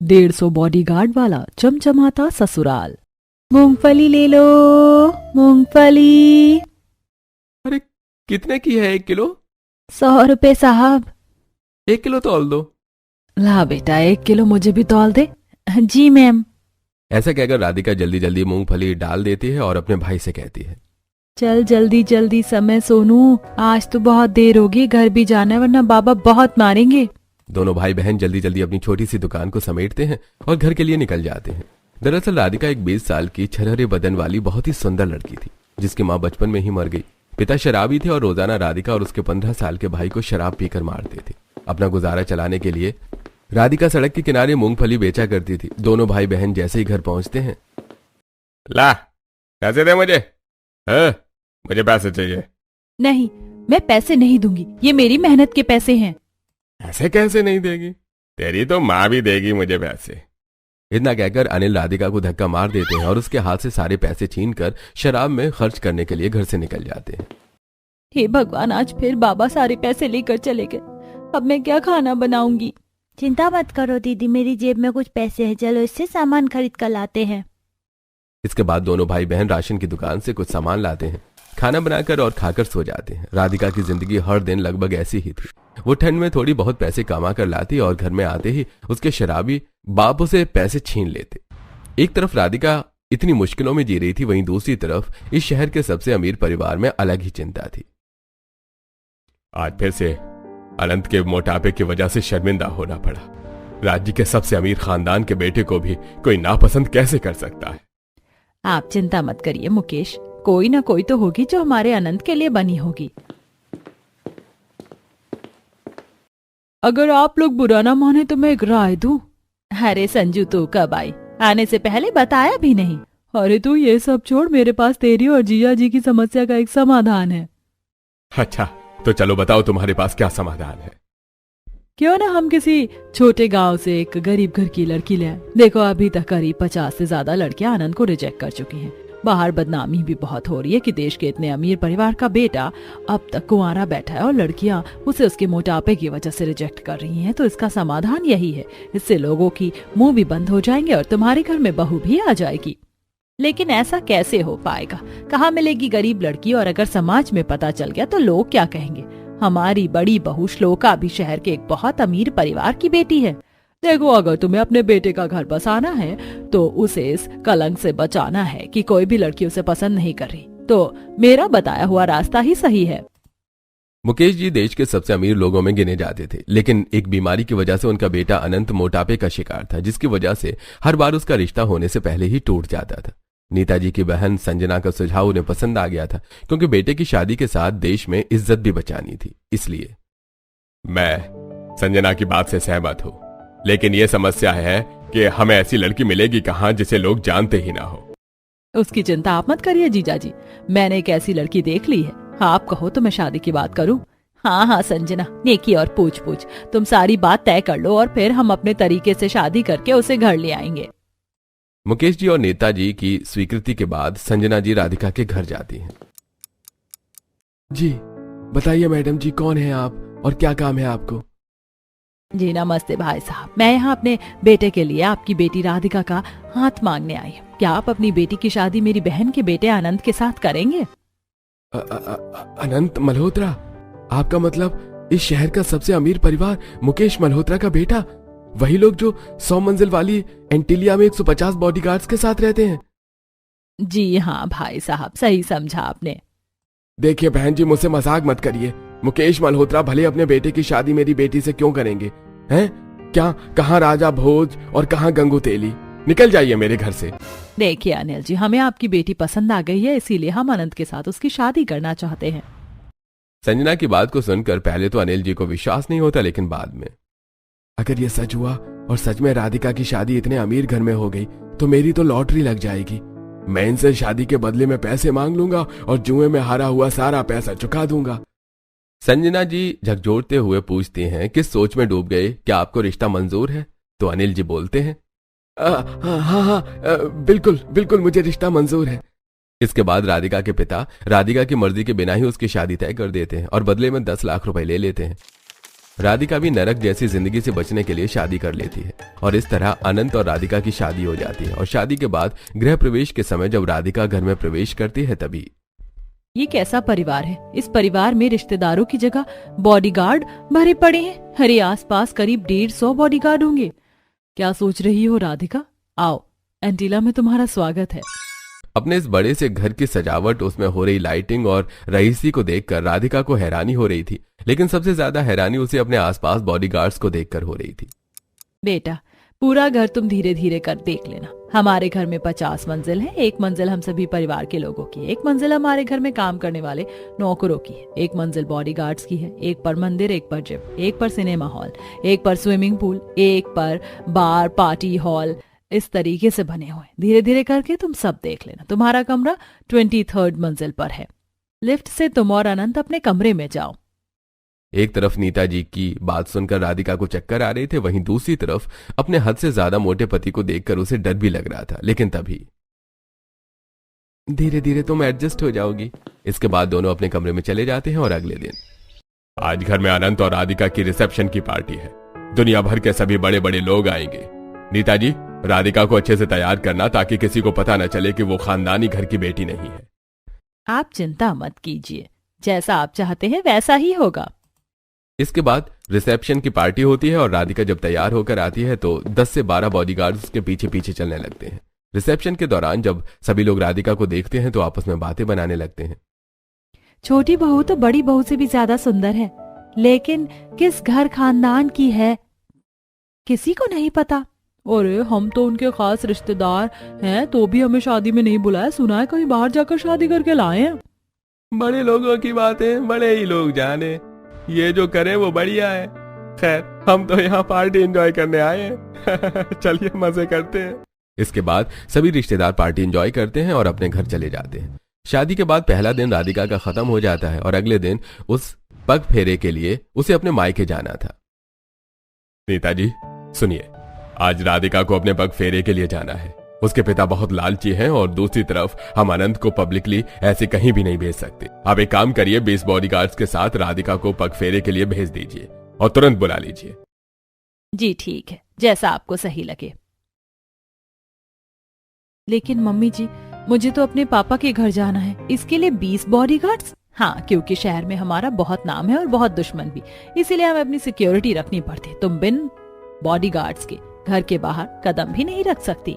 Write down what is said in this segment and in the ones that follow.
150 bodyguard वाला चमचमाता ससुराल। मूंगफली ले लो, मूंगफली। अरे कितने की है 1 किलो? 100 रुपए साहब। 1 किलो तौल दो। ला बेटा 1 किलो मुझे भी तौल दे। जी मैम। ऐसा कहकर राधिका जल्दी जल्दी मूंगफली डाल देती है और अपने भाई से कहती है, चल जल्दी जल्दी समय सोनू, आज तो बहुत देर होगी, घर भी जाना है वरना बाबा बहुत मारेंगे। दोनों भाई बहन जल्दी जल्दी अपनी छोटी सी दुकान को समेटते हैं और घर के लिए निकल जाते हैं। दरअसल राधिका एक 20 साल की छरहरे बदन वाली बहुत ही सुंदर लड़की थी, जिसकी माँ बचपन में ही मर गई। पिता शराबी थे और रोजाना राधिका और उसके 15 साल के भाई को शराब पीकर मारते थे। अपना गुजारा चलाने के लिए राधिका सड़क के किनारे मूंगफली बेचा करती थी। दोनों भाई बहन जैसे ही घर पहुंचते हैं, ला पैसे दे मुझे। मुझे पैसे चाहिए। नहीं, मैं पैसे नहीं दूंगी, ये मेरी मेहनत के पैसे हैं। ऐसे कैसे नहीं देगी? तेरी तो माँ भी देगी मुझे पैसे। इतना कहकर अनिल राधिका को धक्का मार देते हैं और उसके हाथ से सारे पैसे छीनकर शराब में खर्च करने के लिए घर से निकल जाते हैं। हे भगवान, आज फिर बाबा सारे पैसे लेकर चले गए, अब मैं क्या खाना बनाऊंगी। चिंता मत करो दीदी, मेरी जेब में कुछ पैसे हैं, चलो इससे सामान खरीद कर लाते हैं। इसके बाद दोनों भाई बहन राशन की दुकान से कुछ सामान लाते हैं, खाना बनाकर और खाकर सो जाते हैं। राधिका की जिंदगी हर दिन लगभग ऐसी ही थी। वो ठंड में थोड़ी बहुत पैसे कमा कर लाती और घर में आते ही उसके शराबी बाप से पैसे छीन लेते। एक तरफ राधिका इतनी मुश्किलों में जी रही थी, वहीं दूसरी तरफ इस शहर के सबसे अमीर परिवार में अलग ही चिंता थी। आज फिर से अनंत के मोटापे की वजह से शर्मिंदा होना पड़ा। राज्य के सबसे अमीर खानदान के बेटे को भी कोई नापसंद कैसे कर सकता है? आप चिंता मत करिए मुकेश, कोई ना कोई तो होगी जो हमारे अनंत के लिए बनी होगी। अगर आप लोग बुरा ना माने तो मैं एक राय दूं। अरे संजू, तू कब आई? आने से पहले बताया भी नहीं। अरे तू ये सब छोड़, मेरे पास तेरी और जीजा जी की समस्या का एक समाधान है। अच्छा तो चलो बताओ, तुम्हारे पास क्या समाधान है? क्यों ना हम किसी छोटे गांव से एक गरीब घर की लड़की ले आए। देखो अभी तक करीब 50 से ज्यादा लड़कियां आनंद को रिजेक्ट कर चुकी हैं। बाहर बदनामी भी बहुत हो रही है कि देश के इतने अमीर परिवार का बेटा अब तक कुंवारा बैठा है और लड़कियां उसे उसके मोटापे की वजह से रिजेक्ट कर रही हैं। तो इसका समाधान यही है, इससे लोगों की मुंह भी बंद हो जाएंगे और तुम्हारे घर में बहू भी आ जाएगी। लेकिन ऐसा कैसे हो पाएगा? कहाँ मिलेगी गरीब लड़की? और अगर समाज में पता चल गया तो लोग क्या कहेंगे? हमारी बड़ी बहू श्लोका भी शहर के एक बहुत अमीर परिवार की बेटी है। देखो अगर तुम्हें अपने बेटे का घर बसाना है तो उसे इस कलंक से बचाना है कि कोई भी लड़की उसे पसंद नहीं कर रही, तो मेरा बताया हुआ रास्ता ही सही है। मुकेश जी देश के सबसे अमीर लोगों में गिने जाते थे, लेकिन एक बीमारी की वजह से उनका बेटा अनंत मोटापे का शिकार था, जिसकी वजह से हर बार उसका रिश्ता होने से पहले ही टूट जाता था। नीताजी की बहन संजना का सुझाव उन्हें पसंद आ गया था, क्योंकि बेटे की शादी के साथ देश में इज्जत भी बचानी थी। इसलिए मैं संजना की बात से सहमत हूँ, लेकिन ये समस्या है कि हमें ऐसी लड़की मिलेगी कहाँ जिसे लोग जानते ही ना हो। उसकी चिंता आप मत करिए जीजा जी, मैंने एक ऐसी लड़की देख ली है। आप कहो तो मैं शादी की बात करूं। हाँ हाँ संजना, नेकी और पूछ पूछ, तुम सारी बात तय कर लो और फिर हम अपने तरीके से शादी करके उसे घर ले आएंगे। मुकेश जी और नेताजी की स्वीकृति के बाद संजना जी राधिका के घर जाती हैं। जी बताइए मैडम जी, कौन है आप और क्या काम है आपको? जी नमस्ते भाई साहब, मैं यहाँ अपने बेटे के लिए आपकी बेटी राधिका का हाथ मांगने आई हूँ। क्या आप अपनी बेटी की शादी मेरी बहन के बेटे आनंद के साथ करेंगे? अनंत मल्होत्रा? आपका मतलब इस शहर का सबसे अमीर परिवार मुकेश मल्होत्रा का बेटा? वही लोग जो 100 मंजिल वाली एंटिलिया में 150 बॉडीगार्ड्स के साथ रहते हैं? जी हाँ भाई साहब, सही समझा आपने। देखिए बहन जी, मुझसे मजाक मत करिए। मुकेश मल्होत्रा भले अपने बेटे की शादी मेरी बेटी से क्यों करेंगे? हैं? क्या कहाँ राजा भोज और कहाँ गंगू तेली? निकल जाइए मेरे घर से। देखिए अनिल जी, हमें आपकी बेटी पसंद आ गई है, इसीलिए हम अनंत के साथ उसकी शादी करना चाहते हैं। संजना की बात को सुनकर पहले तो अनिल जी को विश्वास नहीं होता, लेकिन बाद में, अगर ये सच हुआ और सच में राधिका की शादी इतने अमीर घर में हो गई तो मेरी तो लॉटरी लग जाएगी। मैं इनसे शादी के बदले में पैसे मांग लूंगा और जुए में हारा हुआ सारा पैसा चुका दूंगा। संजना जी झकझोरते हुए पूछती हैं, किस सोच में डूब गए? क्या आपको रिश्ता मंजूर है? तो अनिल जी बोलते हैं, हाँ बिल्कुल बिल्कुल, मुझे रिश्ता मंजूर है। इसके बाद राधिका के पिता राधिका की मर्जी के बिना ही उसकी शादी तय कर देते हैं और बदले में 10 लाख रुपए ले लेते हैं। राधिका भी नरक जैसी जिंदगी से बचने के लिए शादी कर लेती है और इस तरह अनंत और राधिका की शादी हो जाती है। और शादी के बाद गृह प्रवेश के समय जब राधिका घर में प्रवेश करती है तभी ये कैसा परिवार है? इस परिवार में रिश्तेदारों की जगह बॉडीगार्ड भरे पड़े हैं। हरे आसपास करीब 150 बॉडीगार्ड होंगे। क्या सोच रही हो राधिका? आओ, एंटीला में तुम्हारा स्वागत है। अपने इस बड़े से घर की सजावट, उसमें हो रही लाइटिंग और रईसी को देखकर राधिका को हैरानी हो रही थी, लेकिन सबसे ज्यादा हैरानी उसे अपने आसपास बॉडीगार्ड्स को देखकर हो रही थी। बेटा, पूरा घर तुम धीरे धीरे कर देख लेना। हमारे घर में 50 मंजिल है। एक मंजिल हम सभी परिवार के लोगों की है, एक मंजिल हमारे घर में काम करने वाले नौकरों की है, एक मंजिल बॉडीगार्ड्स की है, एक पर मंदिर, एक पर जिम, एक पर सिनेमा हॉल, एक पर स्विमिंग पूल, एक पर बार, पार्टी हॉल। इस तरीके से बने हुए। धीरे धीरे करके तुम सब देख लेना। तुम्हारा कमरा 23rd मंजिल पर है। लिफ्ट से तुम और अनंत अपने कमरे में जाओ। एक तरफ नीता जी की बात सुनकर राधिका को चक्कर आ रहे थे, वहीं दूसरी तरफ अपने हद से ज्यादा मोटे पति को देखकर उसे डर भी लग रहा था। लेकिन तभी धीरे धीरे तुम एडजस्ट हो जाओगी। इसके बाद दोनों अपने कमरे में चले जाते हैं और अगले दिन आज घर में अनंत और राधिका की रिसेप्शन की पार्टी है। दुनिया भर के सभी बड़े बड़े लोग आएंगे। नीता जी, राधिका को अच्छे से तैयार करना ताकि किसी को पता न चले कि वो खानदानी घर की बेटी नहीं है। आप चिंता मत कीजिए, जैसा आप चाहते हैं वैसा ही होगा। इसके बाद रिसेप्शन की पार्टी होती है और राधिका जब तैयार होकर आती है तो 10 से 12 बॉडीगार्ड्स उसके पीछे पीछे चलने लगते हैं। रिसेप्शन के दौरान जब सभी लोग राधिका को देखते हैं तो आपस में बातें बनाने लगते हैं। छोटी बहू तो बड़ी बहू से भी ज्यादा सुंदर है, लेकिन किस घर खानदान की है किसी को नहीं पता। अरे हम तो उनके खास रिश्तेदार हैं, तो भी हमें शादी में नहीं बुलाया। सुना है कहीं बाहर जाकर शादी करके लाए हैं। बड़े लोगों की बातें बड़े ही लोग जाने, ये जो करें वो बढ़िया है। खैर, हम तो यहाँ पार्टी एंजॉय करने आए हैं। चलिए मजे करते हैं। इसके बाद सभी रिश्तेदार पार्टी एंजॉय करते हैं और अपने घर चले जाते हैं। शादी के बाद पहला दिन राधिका का खत्म हो जाता है और अगले दिन उस पग फेरे के लिए उसे अपने मायके जाना था। नीता जी सुनिए, आज राधिका को अपने पग फेरे के लिए जाना है। उसके पिता बहुत लालची हैं और दूसरी तरफ हम अनंत को पब्लिकली ऐसे कहीं भी नहीं भेज सकते। आप एक काम करिए, 20 बॉडीगार्ड्स के साथ राधिका को पग फेरे के लिए भेज दीजिए और तुरंत बुला लीजिए। जी ठीक है, जैसा आपको सही लगे। लेकिन मम्मी जी, मुझे तो अपने पापा के घर जाना है, इसके लिए 20 बॉडीगार्ड्स? हाँ, क्योंकि शहर में हमारा बहुत नाम है और बहुत दुश्मन भी, इसीलिए हमें अपनी सिक्योरिटी रखनी पड़ती। तुम बिन बॉडीगार्ड्स के घर के बाहर कदम भी नहीं रख सकती।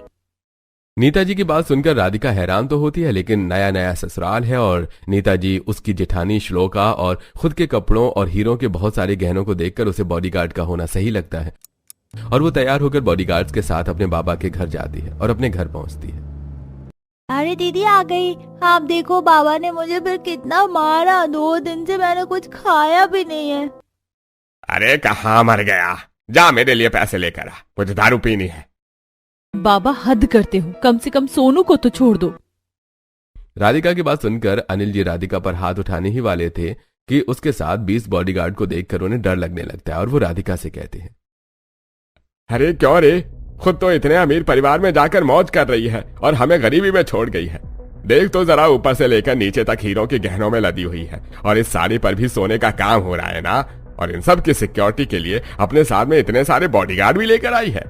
नीता जी की बात सुनकर राधिका हैरान तो होती है, लेकिन नया नया ससुराल है और नीता जी, उसकी जेठानी श्लोका और खुद के कपड़ों और हीरों के बहुत सारे गहनों को देखकर उसे बॉडीगार्ड का होना सही लगता है और वो तैयार होकर बॉडीगार्ड्स के साथ अपने बाबा के घर जाती है और अपने घर पहुंचती है। अरे दीदी आ गई। आप देखो, बाबा ने मुझे फिर कितना मारा। 2 दिन से मैंने कुछ खाया भी नहीं है। अरे कहाँ मर गया, जा मेरे लिए पैसे लेकर आ, मुझे दारू पीनी है। बाबा हद करते हो, कम से कम सोनू को तो छोड़ दो। राधिका की बात सुनकर अनिल जी राधिका पर हाथ उठाने ही वाले थे कि उसके साथ 20 बॉडीगार्ड को देखकर उन्हें डर लगने लगता है और वो राधिका से कहते हैं, अरे क्यों रे, खुद तो इतने अमीर परिवार में जाकर मौज कर रही है और हमें गरीबी में छोड़ गई है। देख तो जरा, ऊपर से लेकर नीचे तक हीरों के गहनों में लदी हुई है और इस साड़ी पर भी सोने का काम हो रहा है ना, और इन सब की सिक्योरिटी के लिए अपने साथ में इतने सारे बॉडीगार्ड भी लेकर आई है।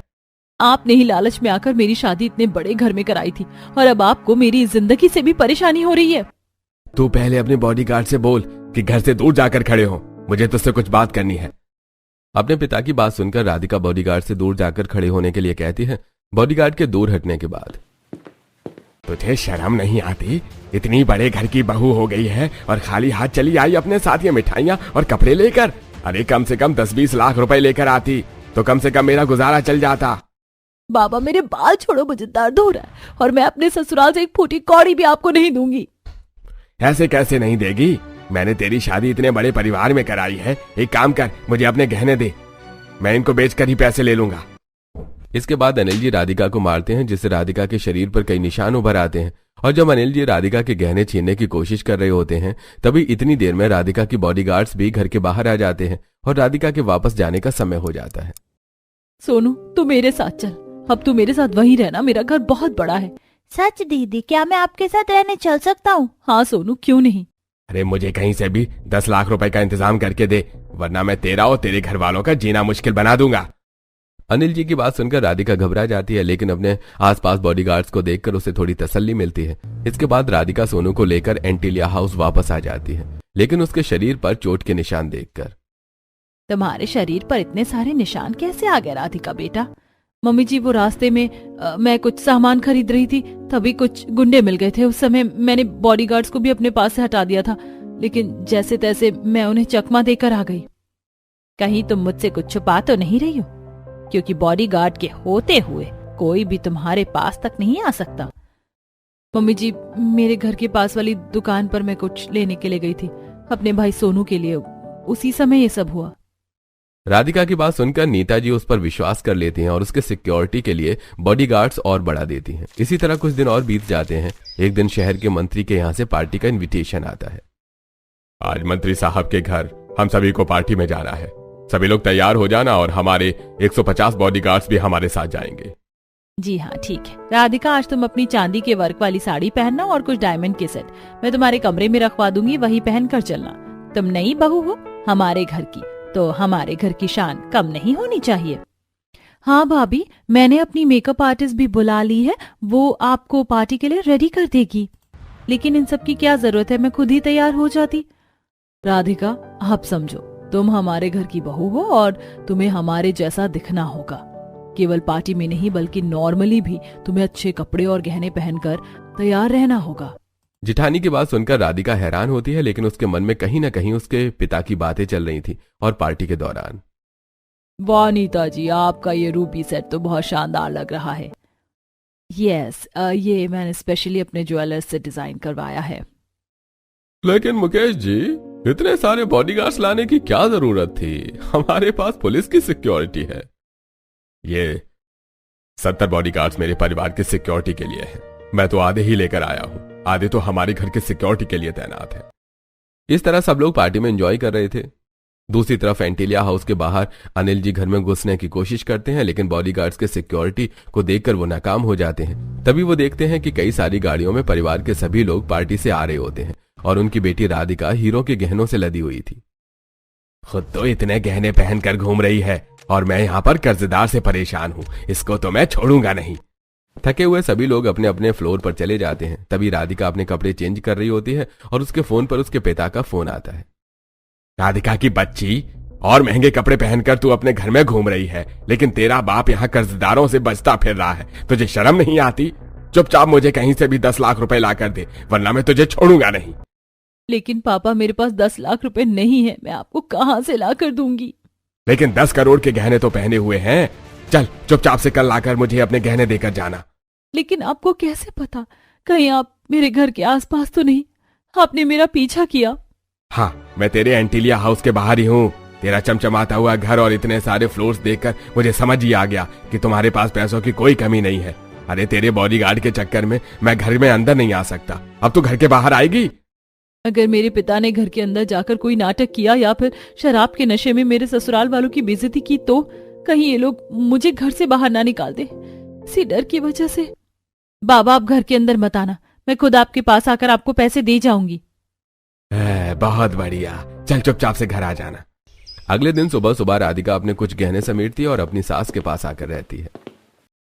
आपने ही लालच में आकर मेरी शादी इतने बड़े घर में कराई थी और अब आपको मेरी जिंदगी से भी परेशानी हो रही है। तू पहले अपने बॉडीगार्ड से बोल कि घर से दूर जाकर खड़े हो, मुझे तुझसे कुछ बात करनी है। अपने पिता की बात सुनकर राधिका बॉडीगार्ड से दूर जाकर खड़े होने के लिए कहती है। बॉडीगार्ड के दूर हटने के बाद, तुझे शर्म नहीं आती? इतनी बड़े घर की बहू हो गई है और खाली हाथ चली आई अपने साथ ये मिठाइयाँ और कपड़े लेकर। अरे कम से कम 10-20 लाख रुपए लेकर आती तो कम से कम मेरा गुजारा चल जाता। बाबा मेरे बाल छोड़ो, मुझे दर्द हो रहा है और मैं अपने ससुराल से एक फूटी कौड़ी भी आपको नहीं दूंगी। ऐसे कैसे नहीं देगी? मैंने तेरी शादी इतने बड़े परिवार में कराई है। एक काम कर, मुझे अपने गहने दे, मैं इनको बेचकर ही पैसे ले लूंगा। इसके बाद अनिल जी राधिका को मारते हैं, जिससे राधिका के शरीर पर कई निशान उभर आते हैं और जब अनिल जी राधिका के गहने छीनने की कोशिश कर रहे होते हैं तभी इतनी देर में राधिका की बॉडीगार्ड्स भी घर के बाहर आ जाते हैं और राधिका के वापस जाने का समय हो जाता है। सोनू, तू मेरे साथ चल, अब तू मेरे साथ वहीं रहना, मेरा घर बहुत बड़ा है। सच दीदी, क्या मैं आपके साथ रहने चल सकता हूँ? हाँ सोनू, क्यों नहीं। अरे मुझे कहीं से भी 10 लाख रुपए का इंतजाम करके दे, वरना मैं तेरा और तेरे घर वालों का जीना मुश्किल बना दूंगा। अनिल जी की बात सुनकर राधिका घबरा जाती है, लेकिन अपने आसपास बॉडीगार्ड्स को देखकर उसे थोड़ी तसल्ली मिलती है। इसके बाद राधिका सोनू को लेकर एंटीलिया हाउस वापस आ जाती है, लेकिन उसके शरीर पर चोट के निशान देखकर। तुम्हारे शरीर पर इतने सारे निशान कैसे आ गए राधिका बेटा? मम्मी जी, वो रास्ते में मैं कुछ सामान खरीद रही थी, तभी कुछ गुंडे मिल गए थे। उस समय मैंने बॉडीगार्ड्स को भी अपने पास से हटा दिया था, लेकिन जैसे तैसे मैं उन्हें चकमा देकर आ गई। कहीं तुम मुझसे कुछ छुपा तो नहीं रही हो? क्योंकि बॉडीगार्ड के होते हुए कोई भी तुम्हारे पास तक नहीं आ सकता। मम्मी जी, मेरे घर के पास वाली दुकान पर मैं कुछ लेने के लिए गई थी अपने भाई सोनू के लिए, उसी समय ये सब हुआ। राधिका की बात सुनकर नीता जी उस पर विश्वास कर लेती हैं और उसके सिक्योरिटी के लिए बॉडीगार्ड्स और बढ़ा देती हैं। इसी तरह कुछ दिन और बीत जाते हैं। एक दिन शहर के मंत्री के यहाँ से पार्टी का इनविटेशन आता है। आज मंत्री साहब के घर हम सभी को पार्टी में जाना है, सभी लोग तैयार हो जाना और हमारे 150 बॉडीगार्ड्स भी हमारे साथ जाएंगे। जी हाँ, ठीक है। राधिका, आज तुम अपनी चांदी के वर्क वाली साड़ी पहनना और कुछ डायमंड के सेट मैं तुम्हारे कमरे में रखवा दूंगी, वही पहन कर चलना। तुम नई बहू हो हमारे घर की, तो हमारे घर की शान कम नहीं होनी चाहिए। हाँ भाभी, मैंने अपनी मेकअप आर्टिस्ट भी बुला ली है, वो आपको पार्टी के लिए रेडी कर देगी। लेकिन इन सब की क्या जरूरत है, मैं खुद ही तैयार हो जाती। राधिका, आप समझो, तुम हमारे घर की बहू हो और तुम्हें हमारे जैसा दिखना होगा। केवल पार्टी में नहीं बल्कि नॉर्मली भी तुम्हें अच्छे कपड़े और गहने पहनकर तैयार रहना होगा। जिठानी की बात सुनकर राधिका हैरान होती है, लेकिन उसके मन में कहीं ना कहीं उसके पिता की बातें चल रही थी। और पार्टी के दौरान, वाह नीता जी, आपका ये रूबी सेट तो बहुत शानदार लग रहा है। यस, ये मैंने स्पेशली अपने ज्वेलर्स से डिजाइन करवाया है। लेकिन मुकेश जी, इतने सारे बॉडीगार्ड्स लाने की क्या जरूरत थी? हमारे पास पुलिस की सिक्योरिटी है। ये 70 बॉडीगार्ड्स मेरे परिवार की सिक्योरिटी के लिए है, मैं तो आधे ही लेकर आया हूं, आधे तो हमारे घर की सिक्योरिटी के लिए तैनात है। इस तरह सब लोग पार्टी में एंजॉय कर रहे थे। दूसरी तरफ एंटीलिया हाउस के बाहर अनिल जी घर में घुसने की कोशिश करते हैं, लेकिन बॉडीगार्ड्स के सिक्योरिटी को देखकर वो नाकाम हो जाते हैं। तभी वो देखते हैं कि कई सारी गाड़ियों में परिवार के सभी लोग पार्टी से आ रहे होते हैं और उनकी बेटी राधिका हीरो के गहनों से लदी हुई थी। खुद तो इतने गहने पहनकर घूम रही है और मैं यहाँ पर कर्जदार से परेशान हूँ, इसको तो मैं छोड़ूंगा नहीं। थके हुए सभी लोग अपने अपने फ्लोर पर चले जाते हैं। तभी राधिका अपने कपड़े चेंज कर रही होती है और उसके फोन पर उसके पिता का फोन आता है। राधिका की बच्ची, और महंगे कपड़े पहनकर तू अपने घर में घूम रही है, लेकिन तेरा बाप यहाँ कर्जदारों से बचता फिर रहा है, तुझे शर्म नहीं आती? चुपचाप मुझे कहीं से भी 10 लाख रुपए ला कर दे, वरना मैं तुझे छोड़ूंगा नहीं। लेकिन पापा, मेरे पास 10 लाख रुपए नहीं है, मैं आपको कहाँ से ला कर दूंगी? लेकिन 10 करोड़ के गहने तो पहने हुए हैं, चल चुपचाप से कल लाकर मुझे अपने गहने देकर जाना। लेकिन आपको कैसे पता? कहीं आप मेरे घर के आसपास तो नहीं? आपने मेरा पीछा किया। हाँ, मैं तेरे एंटीलिया हाउस के बाहर ही हूँ। तेरा चमचमाता हुआ घर और इतने सारे फ्लोर्स देखकर मुझे समझ ही आ गया कि तुम्हारे पास पैसों की कोई कमी नहीं है। अरे तेरे बॉडीगार्ड के चक्कर में मैं घर में अंदर नहीं आ सकता, अब तू घर के बाहर आएगी? अगर मेरे पिता ने घर के अंदर जाकर कोई नाटक किया या फिर शराब के नशे में मेरे ससुराल वालों की बेइज्जती की, तो कहीं ये लोग मुझे घर से बाहर ना निकाल दे, इसी डर की वजह से। बाबा, आप घर के अंदर मत आना, मैं खुद आपके पास आकर आपको पैसे दे जाऊंगी। बहुत बढ़िया, चल चुपचाप से घर आ जाना। अगले दिन सुबह सुबह राधिका अपने कुछ गहने समेटती है और अपनी सास के पास आकर रहती है।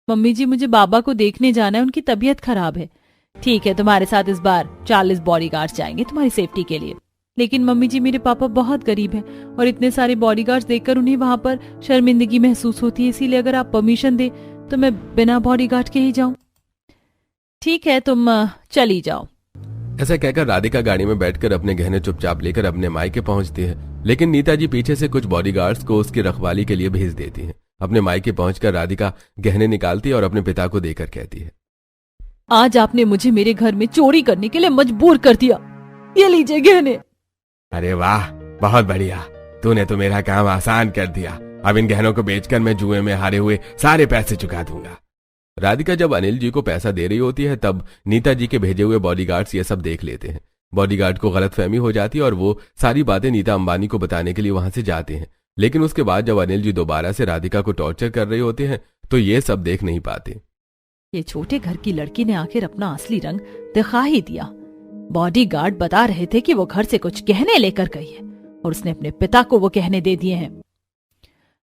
मम्मी जी, मुझे बाबा को देखने जाना है, उनकी तबीयत खराब है। ठीक है, तुम्हारे साथ इस बार 40 बॉडीगार्ड्स जाएंगे तुम्हारी सेफ्टी के लिए। लेकिन मम्मी जी, मेरे पापा बहुत गरीब हैं और इतने सारे बॉडीगार्ड्स देखकर उन्हें वहाँ पर शर्मिंदगी महसूस होती है, इसीलिए अगर आप परमिशन दे तो मैं बिना बॉडीगार्ड के ही जाऊं। ठीक है, तुम चली जाओ। ऐसा कहकर राधिका गाड़ी में बैठकर अपने गहने चुपचाप लेकर अपने मायके पहुंचती है, लेकिन नीता जी पीछे से कुछ बॉडीगार्ड्स को उसकी रखवाली के लिए भेज देती हैं। अपने मायके पहुंचकर राधिका गहने निकालती है और अपने पिता को देकर कहती है, आज आपने मुझे मेरे घर में चोरी करने के लिए मजबूर कर दिया, ये लीजिए गहने। अरे वाह, बहुत बढ़िया, तूने तो मेरा काम आसान कर दिया। अब इन गहनों को बेचकर मैं जुए में हारे हुए सारे पैसे चुका दूंगा। राधिका जब अनिल जी को पैसा दे रही होती है, तब नीता जी के भेजे हुए बॉडीगार्ड्स ये सब देख लेते हैं। बॉडीगार्ड को गलतफहमी हो जाती है और वो सारी बातें नीता अंबानी को बताने के लिए वहां से जाते हैं। लेकिन उसके बाद जब अनिल जी दोबारा से राधिका को टॉर्चर कर रहे होते हैं तो ये सब देख नहीं पाते। ये छोटे घर की लड़की ने आखिर अपना असली रंग दिखा ही दिया। बॉडीगार्ड बता रहे थे कि वो घर से कुछ गहने लेकर गई है और उसने अपने पिता को वो गहने दे दिए हैं।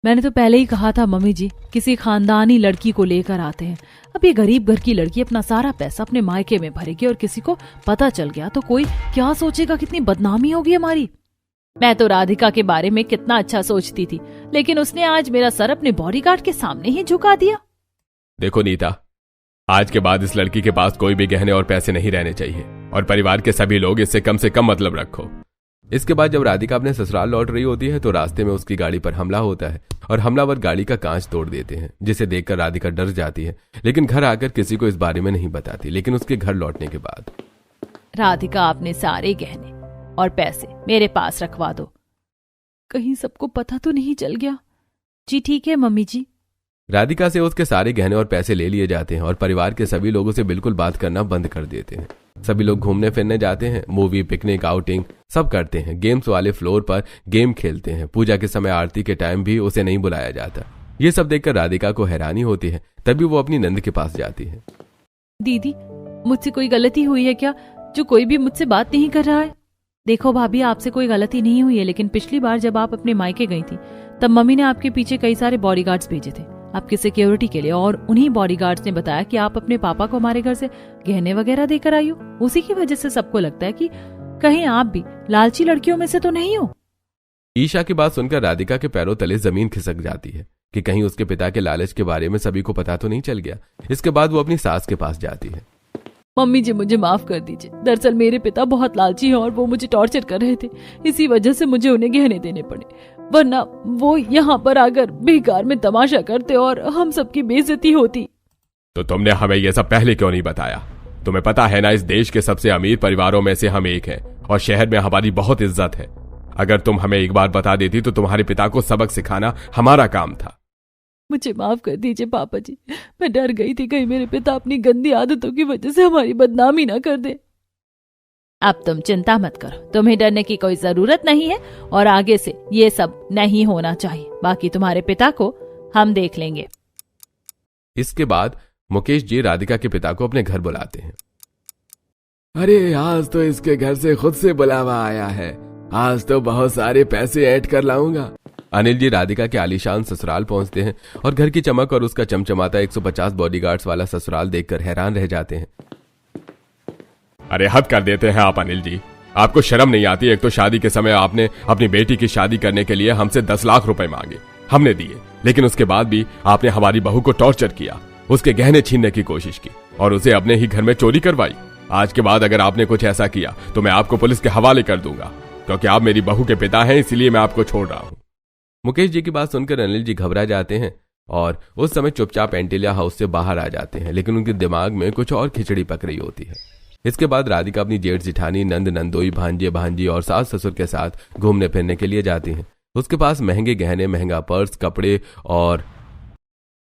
मैंने तो पहले ही कहा था मम्मी जी, किसी खानदानी लड़की को लेकर आते हैं। अब ये गरीब घर की लड़की अपना सारा पैसा अपने मायके में भरेगी और किसी को पता चल गया तो कोई क्या सोचेगा, कितनी बदनामी होगी हमारी। मैं तो राधिका के बारे में कितना अच्छा सोचती थी, लेकिन उसने आज मेरा सर अपने बॉडीगार्ड के सामने ही झुका दिया। देखो नीता, आज के बाद इस लड़की के पास कोई भी गहने और पैसे नहीं रहने चाहिए और परिवार के सभी लोग इससे कम से कम मतलब रखो। इसके बाद जब राधिका अपने ससुराल लौट रही होती है तो रास्ते में उसकी गाड़ी पर हमला होता है और हमलावर गाड़ी का कांच तोड़ देते हैं, जिसे देखकर राधिका डर जाती है, लेकिन घर आकर किसी को इस बारे में नहीं बताती। लेकिन उसके घर लौटने के बाद राधिका, अपने सारे गहने और पैसे मेरे पास रखवा दो, कहीं सबको पता तो नहीं चल गया। जी ठीक है मम्मी जी। राधिका से उसके सारे गहने और पैसे ले लिए जाते हैं और परिवार के सभी लोगों से बिल्कुल बात करना बंद कर देते हैं। सभी लोग घूमने फिरने जाते हैं, मूवी, पिकनिक, आउटिंग सब करते हैं। गेम्स वाले फ्लोर पर गेम खेलते हैं। पूजा के समय आरती के टाइम भी उसे नहीं बुलाया जाता। ये सब देखकर राधिका को हैरानी होती है। तभी वो अपनी नंद के पास जाती है। दीदी, मुझसे कोई गलती हुई है क्या, जो कोई भी मुझसे बात नहीं कर रहा है? देखो भाभी, आपसे कोई गलती नहीं हुई है, लेकिन पिछली बार जब आप अपने मायके गई थी तब मम्मी ने आपके पीछे कई सारे बॉडीगार्ड्स भेजे थे आपकी सिक्योरिटी के लिए, और उन्हीं बॉडीगार्ड्स ने बताया कि आप अपने पापा को हमारे घर से गहने वगैरह देकर आई हो। उसी की वजह से सबको लगता है कि कहीं आप भी लालची लड़कियों में से तो नहीं हो। ईशा की बात सुनकर राधिका के पैरों तले जमीन खिसक जाती है कि कहीं उसके पिता के लालच के बारे में सभी को पता तो नहीं चल गया। इसके बाद वो अपनी सास के पास जाती है। मम्मी जी, मुझे माफ कर दीजिए। दरअसल मेरे पिता बहुत लालची हैं और वो मुझे टॉर्चर कर रहे थे, इसी वजह से मुझे उन्हें गहने देने पड़े, वरना वो यहाँ पर आकर बेकार में तमाशा करते और हम सबकी बेइज्जती होती। तो तुमने हमें यह सब पहले क्यों नहीं बताया? तुम्हें पता है ना, इस देश के सबसे अमीर परिवारों में से हम एक हैं और शहर में हमारी बहुत इज्जत है। अगर तुम हमें एक बार बता देती तो तुम्हारे पिता को सबक सिखाना हमारा काम था। मुझे माफ कर दीजिए पापा जी, मैं डर गई थी कहीं मेरे पिता अपनी गंदी आदतों की वजह से हमारी बदनामी ना कर दे। अब तुम चिंता मत करो, तुम्हें डरने की कोई जरूरत नहीं है और आगे से ये सब नहीं होना चाहिए। बाकी तुम्हारे पिता को हम देख लेंगे। इसके बाद मुकेश जी राधिका के पिता को अपने घर बुलाते हैं। अरे आज तो इसके घर से खुद से बुलावा आया है, आज तो बहुत सारे पैसे ऐड कर लाऊंगा। अनिल जी राधिका के आलीशान ससुराल पहुंचते हैं और घर की चमक और उसका चमचमाता 150 बॉडीगार्ड्स वाला ससुराल देखकर हैरान रह जाते हैं। अरे हद कर देते हैं आप अनिल जी, आपको शर्म नहीं आती? एक तो शादी के समय आपने अपनी बेटी की शादी करने के लिए हमसे 10 लाख रुपए मांगे, हमने दिए, लेकिन उसके बाद भी आपने हमारी बहू को टॉर्चर किया, उसके गहने छीनने की कोशिश की और उसे अपने ही घर में चोरी करवाई। आज के बाद अगर आपने कुछ ऐसा किया तो मैं आपको पुलिस के हवाले कर दूंगा, क्योंकि आप मेरी बहू के पिता हैं, इसीलिए मैं आपको छोड़ रहा हूं। मुकेश जी की बात सुनकर अनिल जी घबरा जाते हैं और उस समय चुपचाप एंटीलिया हाउस से बाहर आ जाते हैं, लेकिन उनके दिमाग में कुछ और खिचड़ी पक रही होती है। इसके बाद राधिका अपनी जेठ जिठानी, नंद नंदोई, भांजे भांजी और सास ससुर के साथ घूमने फिरने के लिए जाती हैं। उसके पास महंगे गहने, महंगा पर्स, कपड़े और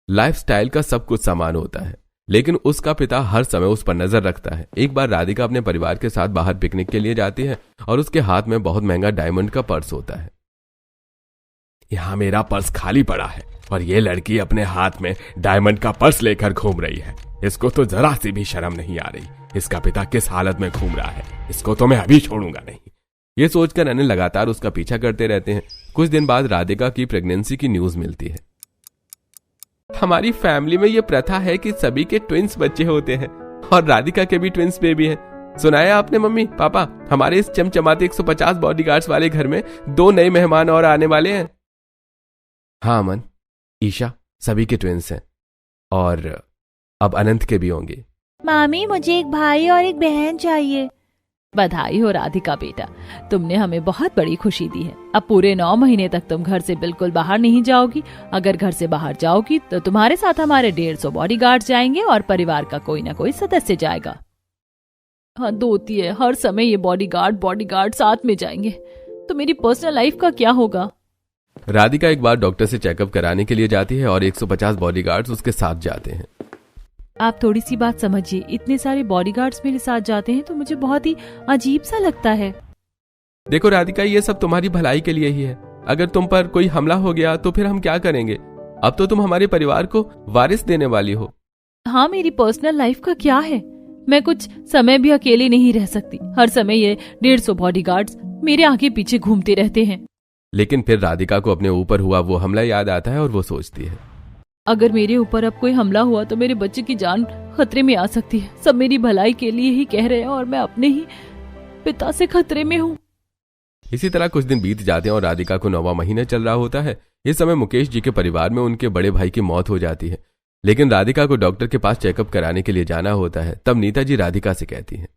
लाइफस्टाइल का सब कुछ सामान होता है, लेकिन उसका पिता हर समय उस पर नजर रखता है। एक बार राधिका अपने परिवार के साथ बाहर पिकनिक के लिए जाती है और उसके हाथ में बहुत महंगा डायमंड का पर्स होता है। यहाँ मेरा पर्स खाली पड़ा है और ये लड़की अपने हाथ में डायमंड का पर्स लेकर घूम रही है, इसको तो जरा सी भी शर्म नहीं आ रही। इसका पिता किस हालत में घूम रहा है, इसको तो मैं अभी छोड़ूंगा नहीं। ये सोचकर अनिल लगातार उसका पीछा करते रहते हैं। कुछ दिन बाद राधिका की प्रेगनेंसी की न्यूज मिलती है। हमारी फैमिली में ये प्रथा है कि सभी के ट्विंस बच्चे होते हैं और राधिका के भी ट्विंस बेबी हैं। सुनाया आपने मम्मी पापा, हमारे इस चमचमाते 150 बॉडीगार्ड्स वाले घर में 2 नए मेहमान और आने वाले हैं। हाँ अमन, ईशा सभी के ट्विंस हैं और अब अनंत के भी होंगे। मामी, मुझे एक भाई और एक बहन चाहिए। बधाई हो राधिका बेटा, तुमने हमें बहुत बड़ी खुशी दी है। अब पूरे 9 महीने तक तुम घर से बिल्कुल बाहर नहीं जाओगी। अगर घर से बाहर जाओगी तो तुम्हारे साथ हमारे 150 बॉडीगार्ड जाएंगे और परिवार का कोई ना कोई सदस्य जाएगा। हद होती है, हर समय ये बॉडीगार्ड साथ में जाएंगे तो मेरी पर्सनल लाइफ का क्या होगा। राधिका एक बार डॉक्टर से चेकअप कराने के लिए जाती है और 150 बॉडीगार्ड्स उसके साथ जाते हैं। आप थोड़ी सी बात समझिए, इतने सारे बॉडीगार्ड्स मेरे साथ जाते हैं तो मुझे बहुत ही अजीब सा लगता है। देखो राधिका, ये सब तुम्हारी भलाई के लिए ही है। अगर तुम पर कोई हमला हो गया तो फिर हम क्या करेंगे? अब तो तुम हमारे परिवार को वारिस देने वाली हो। हाँ, मेरी पर्सनल लाइफ का क्या है? मैं कुछ समय भी अकेले नहीं रह सकती। हर समय ये 150 बॉडीगार्ड्स मेरे आगे पीछे घूमते रहते हैं। लेकिन फिर राधिका को अपने ऊपर हुआ वो हमला याद आता है और वो सोचती है, अगर मेरे ऊपर अब कोई हमला हुआ तो मेरे बच्चे की जान खतरे में आ सकती है। सब मेरी भलाई के लिए ही कह रहे हैं और मैं अपने ही पिता से खतरे में हूँ। इसी तरह कुछ दिन बीत जाते हैं और राधिका को 9वां महीना चल रहा होता है। इस समय मुकेश जी के परिवार में उनके बड़े भाई की मौत हो जाती है, लेकिन राधिका को डॉक्टर के पास चेकअप कराने के लिए जाना होता है। तब नीता जी राधिका से कहती हैं,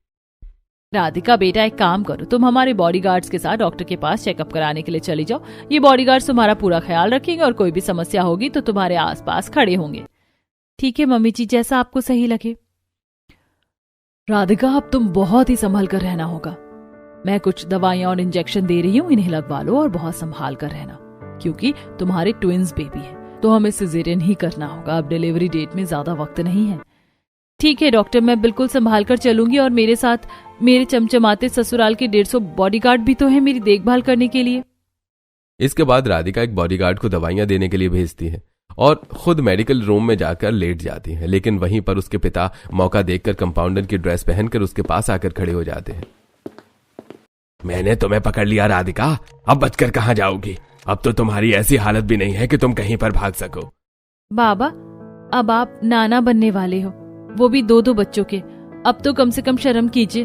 राधिका बेटा एक काम करो, तुम हमारे बॉडीगार्ड्स के साथ डॉक्टर के पास चेकअप कराने के लिए चली जाओ। ये बॉडीगार्ड्स तुम्हारा पूरा ख्याल रखेंगे और कोई भी समस्या होगी तो तुम्हारे आसपास खड़े होंगे। ठीक है मम्मी जी, जैसा आपको सही लगे। राधिका अब तुम बहुत ही संभल कर रहना होगा। मैं कुछ दवाइयां और इंजेक्शन दे रही हूँ, इन्हें लगवा लो और बहुत संभाल कर रहना, क्योंकि तुम्हारे ट्विंस बेबी है तो हमें सिजेरियन ही करना होगा। अब डिलीवरी डेट में ज्यादा वक्त नहीं है। ठीक है डॉक्टर, मैं बिल्कुल संभाल कर चलूंगी और मेरे साथ मेरे चमचमाते ससुराल के 150 बॉडीगार्ड भी तो है मेरी देखभाल करने के लिए। इसके बाद राधिका एक बॉडीगार्ड को दवाइयां देने के लिए भेजती है और खुद मेडिकल रूम में जाकर लेट जाती है। लेकिन वहीं पर उसके पिता मौका देखकर कंपाउंडर की ड्रेस पहनकर उसके पास आकर खड़े हो जाते हैं। मैंने तुम्हें पकड़ लिया राधिका, अब बचकर कहाँ जाओगी? अब तो तुम्हारी ऐसी हालत भी नहीं है कि तुम कहीं पर भाग सको। बाबा, अब आप नाना बनने वाले हो, वो भी 2-2 बच्चों के। अब तो कम से कम शर्म कीजिए।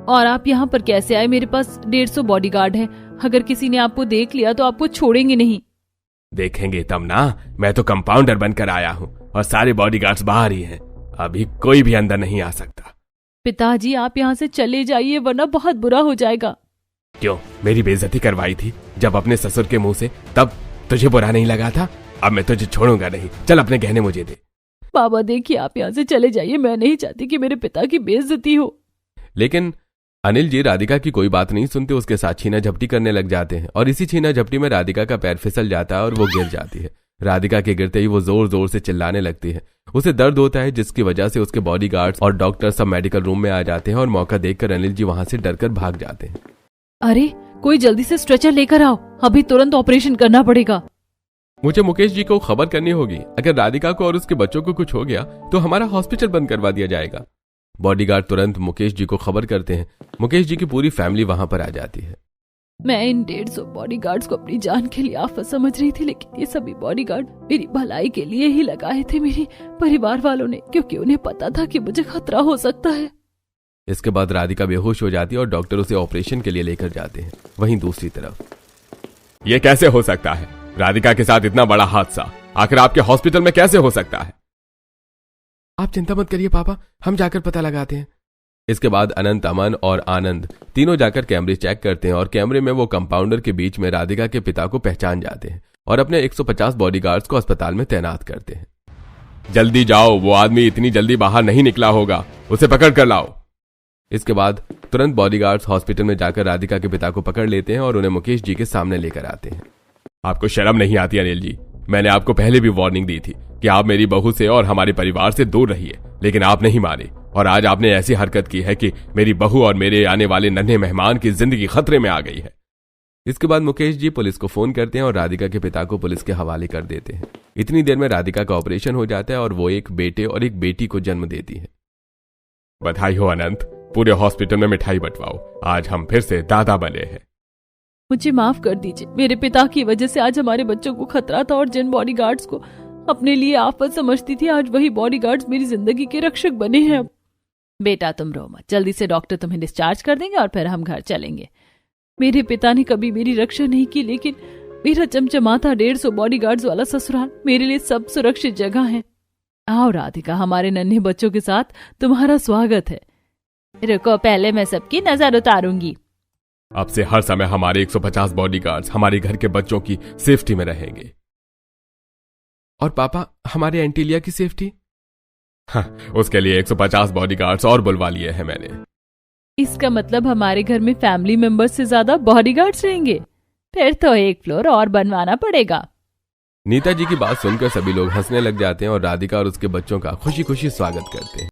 और आप यहाँ पर कैसे आए? मेरे पास 150 बॉडीगार्ड है। अगर किसी ने आपको देख लिया तो आपको छोड़ेंगे नहीं। देखेंगे तब ना, मैं तो कंपाउंडर बनकर आया हूँ और सारे बॉडीगार्ड्स बाहर ही हैं। अभी कोई भी अंदर नहीं आ सकता। पिताजी आप यहाँ से चले जाइए वरना बहुत बुरा हो जाएगा। क्यों, मेरी बेइज्जती करवाई थी जब अपने ससुर के मुंह से, तब तुझे बुरा नहीं लगा था? अब मैं तुझे छोड़ूंगा नहीं। चल अपने गहने मुझे दे। बाबा देखिए, आप यहाँ से चले जाइए, मैं नहीं चाहती कि मेरे पिता की बेइज्जती हो। लेकिन अनिल जी राधिका की कोई बात नहीं सुनते, उसके साथ छीना झपटी करने लग जाते हैं और इसी छीना झपटी में राधिका का पैर फिसल जाता है और वो गिर जाती है। राधिका के गिरते ही वो जोर जोर से चिल्लाने लगती है। उसे दर्द होता है जिसकी वजह से उसके बॉडीगार्ड्स और डॉक्टर सब मेडिकल रूम में आ जाते हैं और मौका देखकर अनिल जी वहां से डरकर भाग जाते हैं। अरे कोई जल्दी से स्ट्रेचर लेकर आओ, अभी तुरंत ऑपरेशन करना पड़ेगा। मुझे मुकेश जी को खबर करनी होगी। अगर राधिका को और उसके बच्चों को कुछ हो गया तो हमारा हॉस्पिटल बंद करवा दिया जाएगा। बॉडीगार्ड तुरंत मुकेश जी को खबर करते हैं। मुकेश जी की पूरी फैमिली वहां पर आ जाती है। मैं इन 150 बॉडीगार्ड्स को अपनी जान के लिए आफत समझ रही थी, लेकिन ये सभी बॉडीगार्ड मेरी भलाई के लिए ही लगाए थे मेरे परिवार वालों ने, क्योंकि उन्हें पता था कि मुझे खतरा हो सकता है। इसके बाद राधिका बेहोश हो जाती है और डॉक्टर उसे ऑपरेशन के लिए लेकर जाते हैं। वहीं दूसरी तरफ, ये कैसे हो सकता है? राधिका के साथ इतना बड़ा हादसा आखिर आपके हॉस्पिटल में कैसे हो सकता है? आप चिंता मत करिए पापा, हम जाकर पता लगाते हैं। इसके बाद अनंत, अमन और आनंद तीनों जाकर कैमरे चेक करते हैं और कैमरे में वो कंपाउंडर के बीच में राधिका के पिता को पहचान जाते हैं और अपने 150 बॉडीगार्ड्स को अस्पताल में तैनात करते हैं। जल्दी जाओ, वो आदमी इतनी जल्दी बाहर नहीं निकला होगा, उसे पकड़ कर लाओ। इसके बाद तुरंत बॉडीगार्ड्स हॉस्पिटल में जाकर राधिका के पिता को पकड़ लेते हैं और उन्हें मुकेश जी के सामने लेकर आते हैं। आपको शर्म नहीं आती अनिल जी? मैंने आपको पहले भी वार्निंग दी थी कि आप मेरी बहू से और हमारे परिवार से दूर रहिए, लेकिन आप नहीं माने और आज आपने ऐसी हरकत की है कि मेरी बहू और मेरे आने वाले नन्हे मेहमान की जिंदगी खतरे में आ गई है। इसके बाद मुकेश जी पुलिस को फोन करते हैं और राधिका के पिता को पुलिस के हवाले कर देते हैं। इतनी देर में राधिका का ऑपरेशन हो जाता है और वो एक बेटे और एक बेटी को जन्म देती है। बधाई हो अनंत, पूरे हॉस्पिटल में मिठाई बंटवाओ, आज हम फिर से दादा बने हैं। मुझे माफ कर दीजिए, मेरे पिता की वजह से आज हमारे बच्चों को खतरा था और जिन बॉडीगार्ड्स को अपने लिए आफत समझती थी, आज वही बॉडीगार्ड्स मेरी जिंदगी के रक्षक बने हैं। बेटा तुम रो मत, जल्दी से डॉक्टर तुम्हें डिस्चार्ज कर देंगे और फिर हम घर चलेंगे। मेरे पिता ने कभी मेरी रक्षा नहीं की, लेकिन मेरा चमचमाता 150 बॉडीगार्ड्स वाला ससुराल मेरे लिए सब सुरक्षित जगह है। आओ राधिका, हमारे नन्हे बच्चों के साथ तुम्हारा स्वागत है। रुको, पहले मैं सबकी नजर उतारूंगी। अब से हर समय हमारे 150 बॉडीगार्ड्स हमारे घर के बच्चों की सेफ्टी में रहेंगे। और पापा, हमारे एंटीलिया की सेफ्टी? हाँ, उसके लिए 150 बॉडीगार्ड्स और बुलवा लिए हैं मैंने। इसका मतलब हमारे घर में फैमिली मेंबर्स से ज्यादा बॉडीगार्ड्स रहेंगे? फिर तो एक फ्लोर और बनवाना पड़ेगा। नीता जी की बात सुनकर सभी लोग हंसने लग जाते हैं और राधिका और उसके बच्चों का खुशी खुशी स्वागत करते हैं।